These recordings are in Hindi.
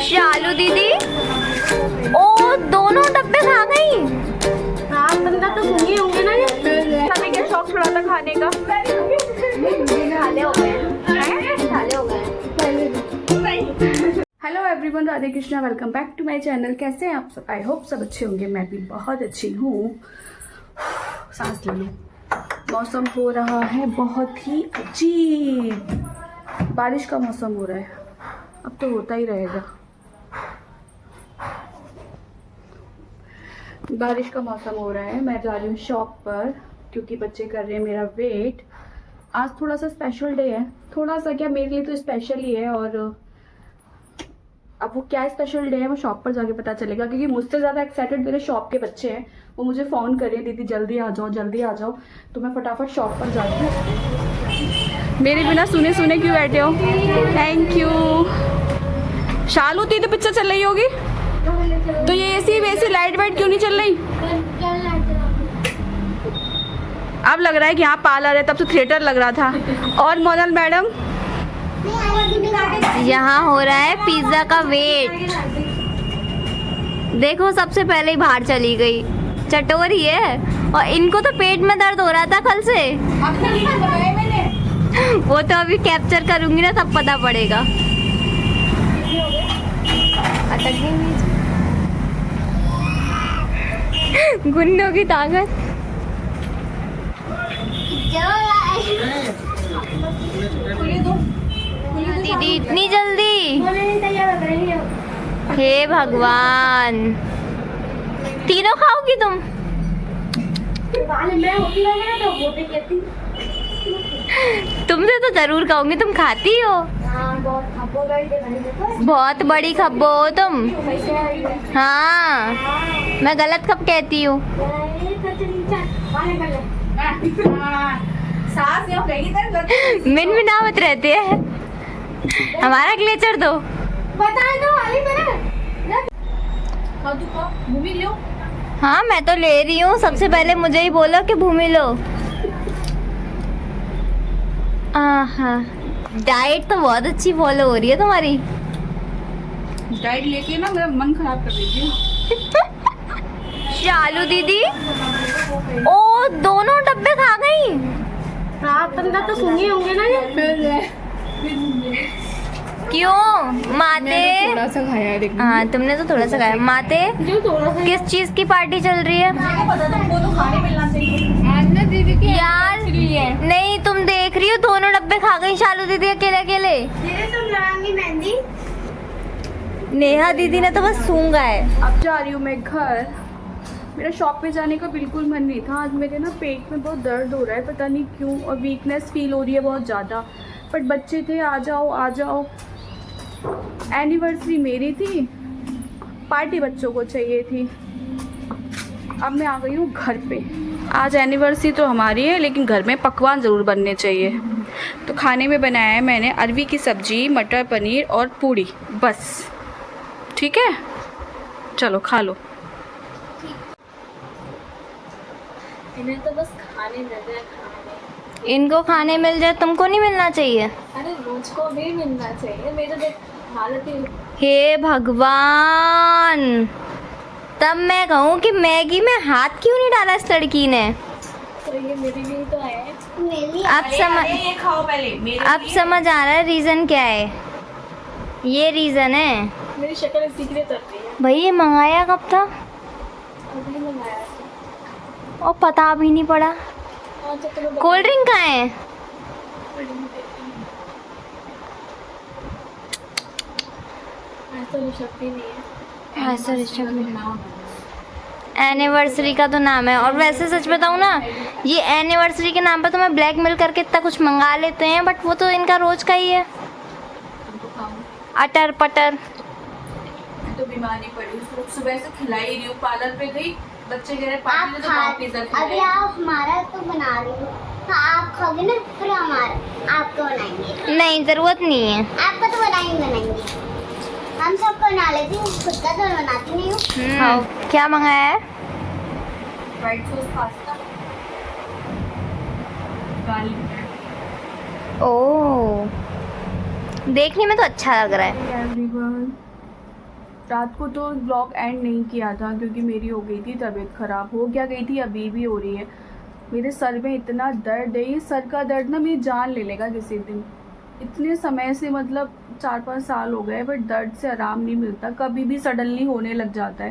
शालू दीदी, ओ दोनों डब्बे खा गई। आप बंदा तो सुनी होंगे ना, ये हमें क्या शौक छुड़ा था खाने का। खाले हो गए, खाले हो गए। Hello everyone, Radhe Krishna, welcome back to my channel. कैसे हैं आप सब? आई होप सब अच्छे होंगे। मैं भी बहुत अच्छी हूँ। सांस ले लूँ। मौसम हो रहा है बहुत ही अजीब, बारिश का मौसम हो रहा है। अब तो होता ही रहेगा। बारिश का मौसम हो रहा है। मैं जा रही हूँ शॉप पर क्योंकि बच्चे कर रहे हैं मेरा वेट। आज थोड़ा सा स्पेशल डे है, थोड़ा सा क्या, मेरे लिए तो स्पेशल ही है। और अब वो क्या स्पेशल डे है वो शॉप पर जाके पता चलेगा, क्योंकि मुझसे ज़्यादा एक्साइटेड मेरे शॉप के बच्चे हैं। वो मुझे फ़ोन कर रहे हैं, दीदी जल्दी आ जाओ, जल्दी आ जाओ। तो मैं फटाफट शॉप पर जाती हूँ। मेरे बिना सुने सुने क्यों बैठे हो? Thank you. शालू थी तो पिक्चर चल रही होगी, तो ये एसी वैसी लाइट वाइट क्यों नहीं चल रही? अब लग रहा है कि यहाँ पार्लर है, तब तो थिएटर लग रहा था। और मोनल मैडम, यहाँ हो रहा है पिज्जा का वेट। देखो सबसे पहले ही बाहर चली गई, चटोरी है। और इनको तो पेट में दर्द हो रहा था कल से। वो तो अभी कैप्चर करूंगी ना, तब पता पड़ेगा। अटक गई गुंडों की ताकत। दीदी इतनी जल्दी? हे भगवान, तीनों खाओगी तुम? तुमसे तो जरूर खाऊंगी, तुम खाती हो। बहुत बड़ी खब्बो हो तुम। हाँ, मैं गलत कब कहती हूँ? मिन मिनावत रहते हैं। हमारा क्लेचर दो। भूमि लो। हाँ मैं तो ले रही हूँ, सबसे पहले मुझे ही बोलो कि भूमि लो। आहा, डाइट तो बहुत अच्छी फॉलो हो रही है तुम्हारी। डाइट लेके ना मेरा मन खराब कर देती है। शालू दीदी, ओ दोनों डब्बे खा गई। आप बंदा तो सुनी होंगे ना, ये क्यों माते? थोड़ा सा खाया है, देखना। हाँ तुमने तो थोड़ा सा खाया। माते, जो थोड़ा सा किस चीज की पार्टी चल रही है? तो खाने मिलना चाहिए दीदी की। यार नहीं, तुम देख रही हो दोनों डब्बे खा गई शालू दीदी अकेले अकेले। तुम लगाएंगी मेहंदी। नेहा दीदी ने तो बस सूंघा है। अब जा रही हूँ मैं घर। मेरा शॉप पे जाने का बिल्कुल मन नहीं था। आज मेरे ना पेट में बहुत दर्द हो रहा है, पता नहीं क्यों, और वीकनेस फील हो रही है बहुत ज़्यादा। बट बच्चे थे, आ जाओ आ जाओ। एनिवर्सरी मेरी थी, पार्टी बच्चों को चाहिए थी। अब मैं आ गई हूँ घर पे। आज एनिवर्सरी तो हमारी है, लेकिन घर में पकवान ज़रूर बनने चाहिए। तो खाने में बनाया है मैंने अरवी की सब्ज़ी, मटर पनीर और पूड़ी, बस। ठीक है, चलो खा लो। इन्हें तो बस खाने मिल रहे हैं, खाने। इनको खाने मिल जाए, तुमको नहीं मिलना चाहिए? अरे रोज को भी मिलना चाहिए। मेरे देख हालत ही। हे भगवान, तब मैं कहूँ कि मैगी में हाथ क्यों नहीं डाला इस लड़की ने। तो ये मेरे लिए तो है। अब खाओ पहले। अब समझ आ रहा है रीजन क्या है। ये रीजन है। मेरी शक्ल इसी के लिए चल रही है। भाई ये मंगाया कब था अभी मंगाया था। और पता भी नहीं पड़ा। हाँ तो तुम्हें कोल्ड ड्रिंक कहाँ है? ऐसा रिशप भी नहीं है। ऐसा रिश्ता एनिवर्सरी का तो नाम है। और वैसे सच बताऊँ ना, ये एनिवर्सरी के नाम पर तो मैं ब्लैकमेल करके इतना कुछ मंगा लेते हैं, बट वो तो इनका रोज का ही है। अटर पटर। तो बीमारी पड़ी, सुबह से खिला ही रही हूँ। पार्लर पे गई, बच्चे कह रहे पार्टी में तो बहुत पिज्जा खिलाए। अभी आप हमारा तो बना रही हो, तो आप खाओगे ना, फिर हमारा आपको बनाएंगे। नहीं जरूरत नहीं है। आपका तो बनाएंगे। हम सबको बना लेती हूँ, खुद का तो बनाती नहीं हूँ। हाँ, क्या मंगाया है? व्हाइट सॉस पास्ता, ओह, देखने में तो अच्छा लग रहा है। एवरीवन, रात को तो ब्लॉग एंड नहीं किया था क्योंकि मेरी हो गई थी तबीयत ख़राब, हो क्या गई थी, अभी भी हो रही है। मेरे सर में इतना दर्द है, ये सर का दर्द ना मेरी जान ले लेगा किसी दिन। इतने समय से मतलब 4-5 साल हो गए बट दर्द से आराम नहीं मिलता, कभी भी सडनली होने लग जाता है।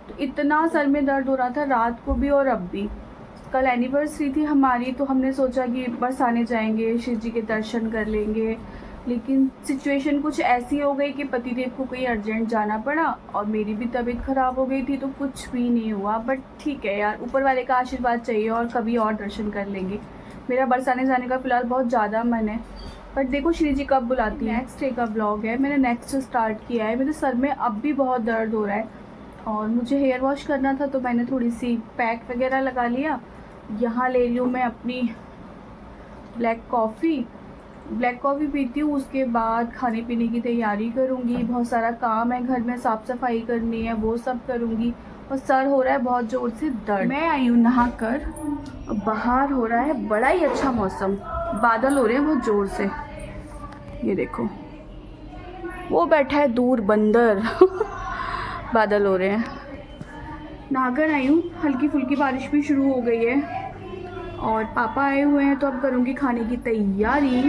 तो इतना सर में दर्द हो रहा था रात को भी और अब भी। कल एनिवर्सरी थी हमारी तो हमने सोचा कि बस आने जाएंगे, शिव जी के दर्शन कर लेंगे, लेकिन सिचुएशन कुछ ऐसी हो गई कि पतिदेव को कहीं अर्जेंट जाना पड़ा और मेरी भी तबीयत ख़राब हो गई थी तो कुछ भी नहीं हुआ। बट ठीक है यार, ऊपर वाले का आशीर्वाद चाहिए और कभी और दर्शन कर लेंगे। मेरा बरसाने जाने का फ़िलहाल बहुत ज़्यादा मन है, बट देखो श्री जी कब बुलाती है। नेक्स्ट डे का ब्लॉग है, मैंने नेक्स्ट स्टार्ट किया है। मेरे सर में अब भी बहुत दर्द हो रहा है और मुझे हेयर वॉश करना था तो मैंने थोड़ी सी पैक वगैरह लगा लिया। यहाँ ले रही हूँ मैं अपनी ब्लैक कॉफ़ी पीती हूँ, उसके बाद खाने पीने की तैयारी करूँगी। बहुत सारा काम है, घर में साफ़ सफाई करनी है, वो सब करूँगी। और सर हो रहा है बहुत ज़ोर से दर्द। मैं आई हूँ नहा कर, बाहर हो रहा है बड़ा ही अच्छा मौसम, बादल हो रहे हैं बहुत ज़ोर से। ये देखो वो बैठा है दूर बंदर बादल हो रहे हैं। नहाकर आई हूँ, हल्की फुल्की बारिश भी शुरू हो गई है और पापा आए हुए हैं तो अब करूँगी खाने की तैयारी,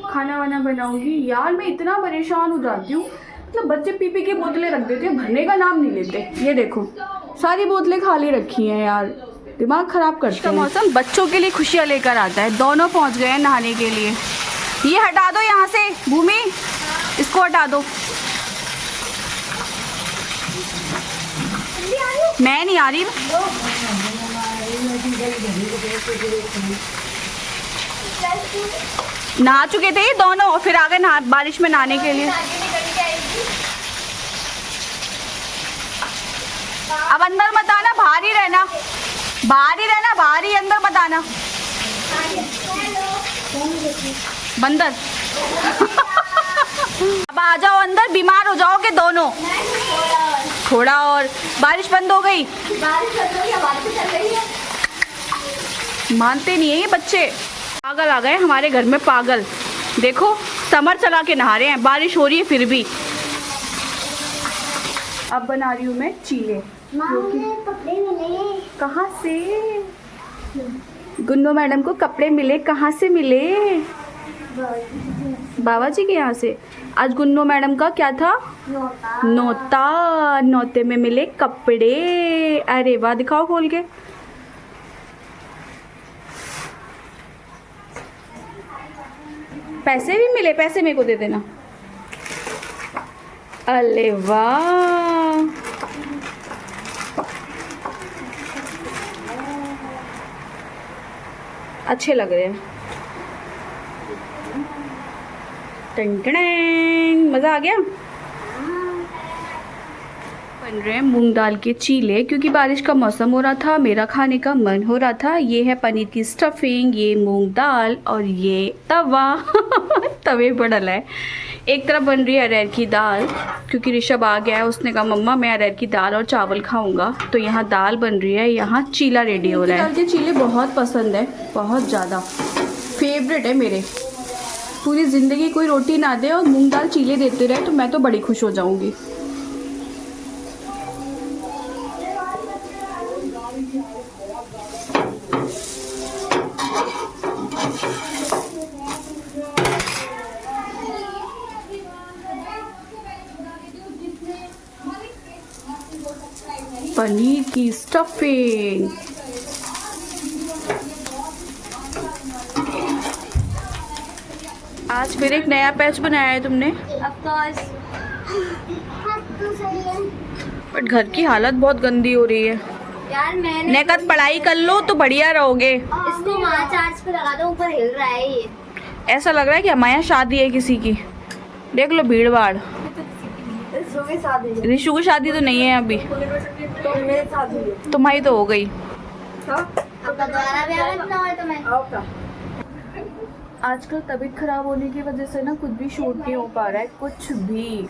खाना वाना बनाऊँगी। यार मैं इतना परेशान हो जाती हूँ, मतलब बच्चे पी के बोतलें रख देते हैं, भरने का नाम नहीं लेते। ये देखो सारी बोतलें खाली रखी हैं यार, दिमाग ख़राब करते हैं। मौसम बच्चों के लिए खुशियाँ लेकर आता है। दोनों पहुँच गए हैं नहाने के लिए। ये हटा दो यहाँ से भूमि, इसको हटा दो। मैं नहीं आ रही, नहा चुके थे ये दोनों और फिर आ गए नहा बारिश में नहाने के लिए। अब अंदर मत आना, बाहर ही रहना, बाहर ही, अंदर मत आना बंदर अब आ जाओ अंदर, बीमार हो जाओगे दोनों। थोड़ा और, बारिश बंद हो गई। मानते नहीं है ये बच्चे, पागल आ गए हमारे घर में पागल। देखो समर चला के नहा रहे हैं, बारिश हो रही है फिर भी। अब बना रही हूँ मैं चीले। कपड़े मिले कहाँ से? गुन्नू मैडम को कपड़े मिले, कहाँ से मिले? बाबा जी के यहाँ से। आज गुन्नू मैडम का क्या था? नोता। नोते में मिले कपड़े। अरे वाह, दिखाओ खोल के। पैसे भी मिले, पैसे मेरे को दे देना। अरे वाह, अच्छे लग रहे हैं। टन मज़ा आ गया। बन रहे हैं मूंग दाल के चीले क्योंकि बारिश का मौसम हो रहा था, मेरा खाने का मन हो रहा था। ये है पनीर की स्टफिंग, ये मूंग दाल और ये तवा तवे पर डला है। एक तरफ बन रही है अरहर की दाल क्योंकि ऋषभ आ गया है, उसने कहा मम्मा मैं अरहर की दाल और चावल खाऊंगा, तो यहाँ दाल बन रही है, यहाँ चीला रेडी हो रहा है। दाल के चीले बहुत पसंद है, बहुत ज़्यादा फेवरेट है मेरे। पूरी ज़िंदगी कोई रोटी ना दे और मूंग दाल चीले देते रहे तो मैं तो बड़ी खुश हो जाऊँगी। पनीर की स्टफिंग, आज फिर एक नया पैच बनाया है तुमने। बट घर की हालत बहुत गंदी हो रही है यार। मैंने नेकत पढ़ाई कर लो तो बढ़िया रहोगे। इसको वहाँ चार्ज पे लगा दो, ऊपर हिल रहा है ये। ऐसा लग रहा है कि हमारे यहाँ शादी है किसी की। देख लो भीड़ भाड़। ऋषु की शादी तो नहीं है अभी, तुम्हारी तो हो गई। आजकल तबीयत खराब होने की वजह से ना कुछ भी शूट नहीं हो पा रहा है, कुछ भी।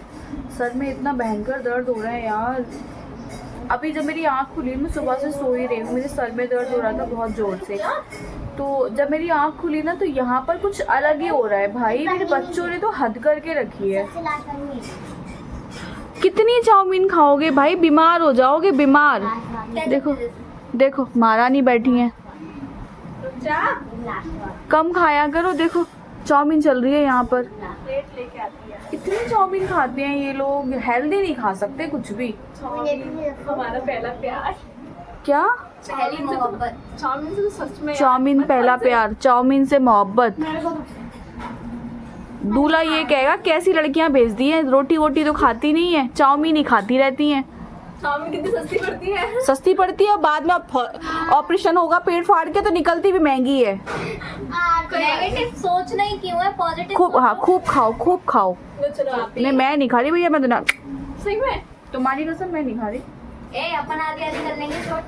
सर में इतना भयंकर दर्द हो रहा है यार। अभी जब मेरी आँख खुली, मैं सुबह से सो ही रही हूँ, मेरे सर में दर्द हो रहा था बहुत ज़ोर से। तो जब मेरी आँख खुली ना तो यहाँ पर कुछ अलग ही हो रहा है भाई। मेरे बच्चों ने तो हद करके रखी है। कितनी चाउमीन खाओगे भाई, बीमार हो जाओगे, बीमार। देखो देखो महारानी बैठी हैं, कम खाया करो। देखो चाउमीन चल रही है यहाँ पर, प्लेट लेके आती है। इतनी चाउमीन खाते हैं ये लोग, हेल्दी नहीं खा सकते कुछ भी। हमारा पहला प्यार। क्या? पहली मोहब्बत। चाउमीन से तो सच में चाउमीन पहला प्यार, चाउमीन से मोहब्बत। दूल्हा ये कहेगा कैसी लड़कियां भेज दी हैं, रोटी वोटी तो खाती नहीं है, चाउमीन ही खाती रहती हैं। चाउमीन कितनी सस्ती पड़ती है। सस्ती पड़ती है, बाद में ऑपरेशन होगा पेट फाड़ के तो निकलती भी महंगी है। नेगेटिव सोचना ही क्यों है, पॉजिटिव खूब, हाँ खूब खाओ, खूब खाओ। लो चलो आप ही। नहीं मैं नहीं खा रही भैया, मैं तो ना, सही में तुम्हारी कसम मैं नहीं खा रही। ए अपन आधी आधी कर लेंगे शॉट।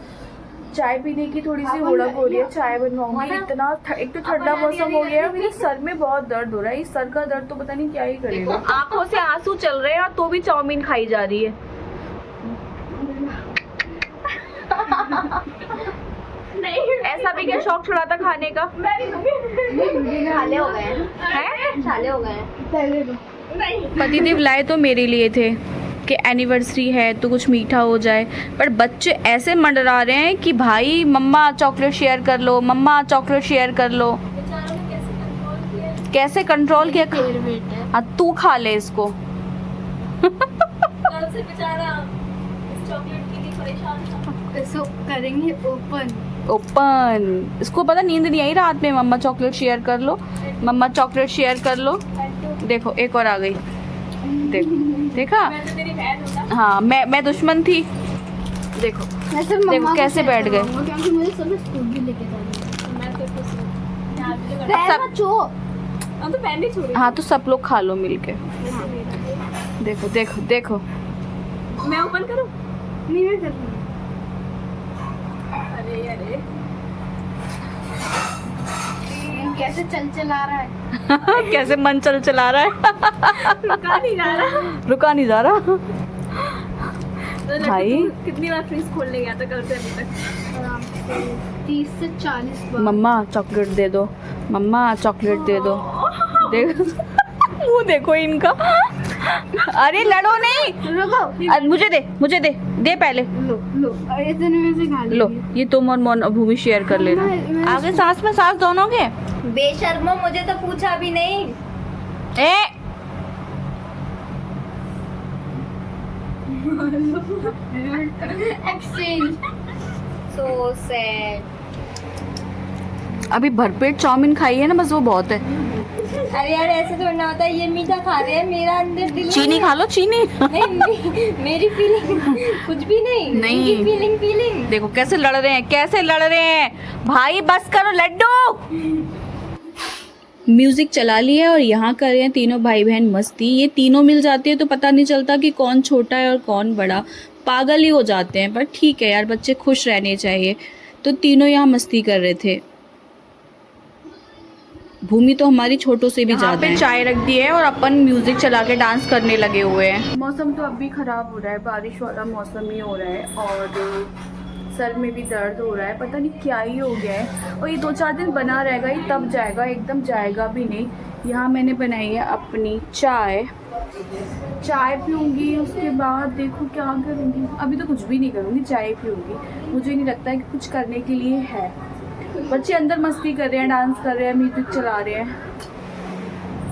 चाय पीने की थोड़ी सी होड़क हो रही है, चाय बनवाऊंगी। इतना एक तो ठंडा मौसम हो गया है, मेरे सर में बहुत दर्द हो रहा है। इस सर का दर्द तो पता नहीं क्या ही करेगा। आंखों से आंसू चल रहे हैं तो भी चाउमीन खाई जा रही है। नहीं ऐसा भी क्या शौक चढ़ा था खाने का? मैं नहीं दूंगी। छाले हो गए है छाले हो गए। नहीं पतिदेव लाए तो मेरे लिए थे कि एनिवर्सरी है तो कुछ मीठा हो जाए, पर बच्चे ऐसे मंडरा रहे हैं कि भाई मम्मा चॉकलेट शेयर कर लो, मम्मा चॉकलेट शेयर कर लो। बेचारों ने कैसे कंट्रोल किया। कैसे कंट्रोल किया? हाँ तू खा ले इसको। कल से बेचारा इस चॉकलेट के लिए परेशान था। इसको करेंगे ओपन। ओपन, इसको पता नींद नहीं आई रात में, मम्मा चॉकलेट शेयर कर लो, मम्मा चॉकलेट शेयर कर लो। देखो एक और आ गई, देखो देखा? मैं तो तेरी बहन हूँ ना। हाँ मैं दुश्मन थी। देखो देखो कैसे बैठ गए। क्योंकि मुझे सब स्कूल भी लेके जाना मैं तो खुश हूँ। यहाँ पे तो सब- हम तो पहन भी छोड़ी। हाँ तो सब लोग खा लो मिलके। देखो देखो देखो, मैं ओपन करूँ? नहीं मैं कर अरे अरे कैसे चल आ रहा है। कैसे मन चल चला रहा है। रुका नहीं जा रहा। रुका नहीं जा रहा। तो लड्डू भाई। तू कितनी बार फ्रीज खोलने गया था कल से अभी तक? 30 से 40 बार। मम्मा चॉकलेट दे दो, मम्मा चॉकलेट दे दो। देखो वो देखो इनका। अरे लड़ो नहीं, रुको मुझे दे पहले। लो लो इतने में से खा लो ये तुम और भूमि शेयर कर लेना। आगे सांस में सांस दोनों के। बेशर्मो, मुझे तो पूछा भी नहीं। ए एक्सचेंज। So sad. अभी भरपेट चाउमीन खाई है ना, बस वो बहुत है। अरे यार ऐसे थोड़ा ना होता है, ये मीठा खा रहे हैं, मेरा अंदर दिल चीनी खा लो, चीनी। नहीं, मेरी फीलिंग कुछ भी नहीं। नहीं। फीलिंग देखो कैसे लड़ रहे हैं, कैसे लड़ रहे हैं। भाई बस करो लड्डू। म्यूजिक चला लिया और यहाँ कर रहे हैं तीनों भाई बहन मस्ती। ये तीनों मिल जाते हैं तो पता नहीं चलता कि कौन छोटा है और कौन बड़ा, पागल ही हो जाते हैं। पर ठीक है यार, बच्चे खुश रहने चाहिए। तो तीनों यहाँ मस्ती कर रहे थे। भूमि तो हमारी छोटों से भी ज्यादा है। चाय रख दी है और अपन म्यूजिक चला के डांस करने लगे हुए हैं। मौसम तो अब भी खराब हो रहा है, बारिश वाला मौसम ही हो रहा है और सर में भी दर्द हो रहा है, पता नहीं क्या ही हो गया है। और ये 2-4 दिन बना रहेगा ही, तब जाएगा, एकदम जाएगा भी नहीं। यहाँ मैंने बनाई है अपनी चाय पीऊँगी, उसके बाद देखो क्या करूँगी। अभी तो कुछ भी नहीं करूँगी, चाय पीऊँगी। मुझे नहीं लगता है कि कुछ करने के लिए है। बच्चे अंदर मस्ती कर रहे हैं, डांस कर रहे हैं, म्यूजिक चला रहे हैं।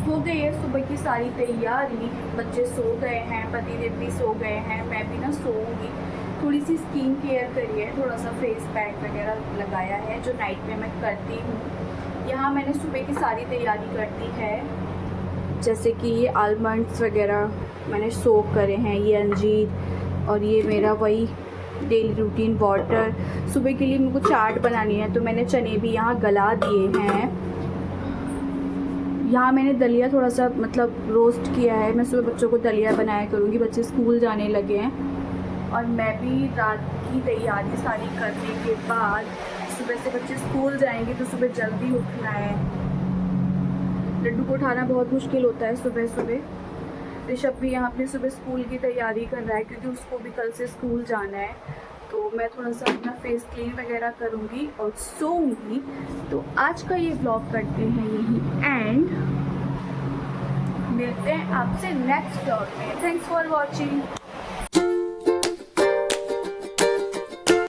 हो गई है सुबह की सारी तैयारी, बच्चे सो गए हैं, पतिदेव भी सो गए हैं, मैं भी ना सोऊंगी। थोड़ी सी स्किन केयर करी है, थोड़ा सा फेस पैक वगैरह लगाया है जो नाइट में मैं करती हूँ। यहाँ मैंने सुबह की सारी तैयारी कर दी है, जैसे कि ये आलमंड्स वगैरह मैंने सोक करे हैं, ये अंजीर, और ये मेरा वही डेली रूटीन वाटर। सुबह के लिए मेरे को चाट बनानी है तो मैंने चने भी यहाँ गला दिए हैं। यहाँ मैंने दलिया थोड़ा सा मतलब रोस्ट किया है, मैं सुबह बच्चों को दलिया बनाया करूँगी, बच्चे स्कूल जाने लगे हैं। और मैं भी रात की तैयारी सारी करने के बाद, सुबह से बच्चे स्कूल जाएंगे तो सुबह जल्दी उठना है। लड्डू को उठाना बहुत मुश्किल होता है सुबह सुबह। ऋषभ भी यहाँ अपने सुबह स्कूल की तैयारी कर रहा है क्योंकि उसको भी कल से स्कूल जाना है। तो मैं थोड़ा सा अपना फेस क्लीन वगैरह करूँगी और सोऊंगी। तो आज का ये व्लॉग करते हैं यहीं एंड, मिलते हैं आपसे नेक्स्ट व्लॉग में। Thanks for watching.